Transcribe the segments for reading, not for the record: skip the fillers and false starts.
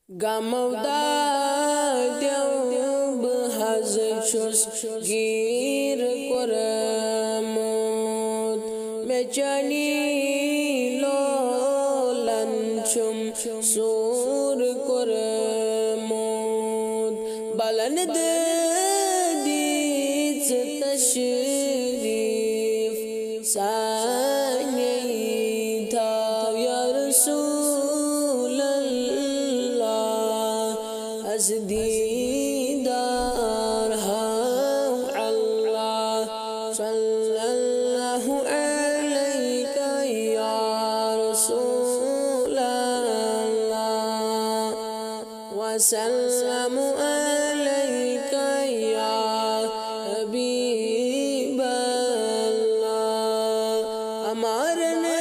Gamavda dev hazchus gir koramut mechani lolanchum sur koramut balan dit tashrif sani thav ya ديدار الله صلى الله عليك يا رسول الله وسلم عليك يا حبيب الله أمرنا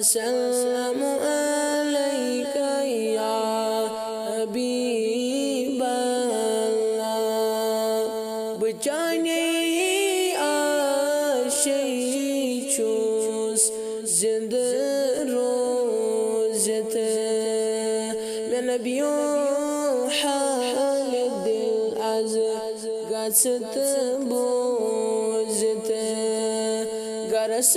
وسلم عليك يا حبيب الله بجاني آشيشوس زند روزت من نبيو حال دل از قصت بوزت غرس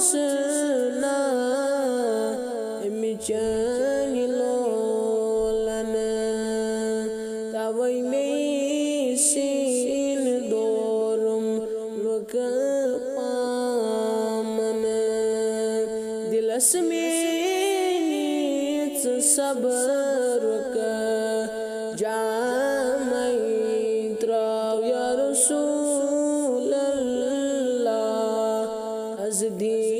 Sena emichani lolana tawai mesin dorum lokapamana dilas menit sabar ka jamai trav ya rasul Allah azdi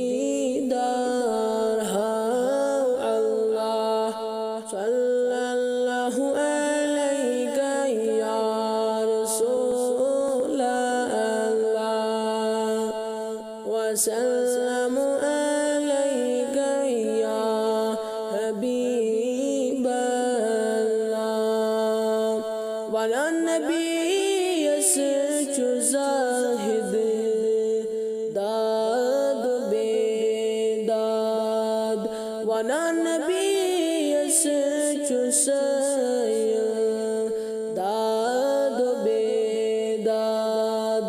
وسلم عليك يا حبيب الله وعلى النبي يسجد زاهد داد بداد وعلى النبي يسجد سيد داد بداد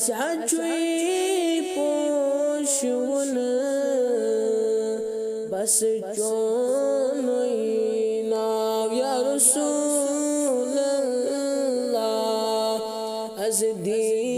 أسعدي بوشون بس جونينا يا رسول الله أزدي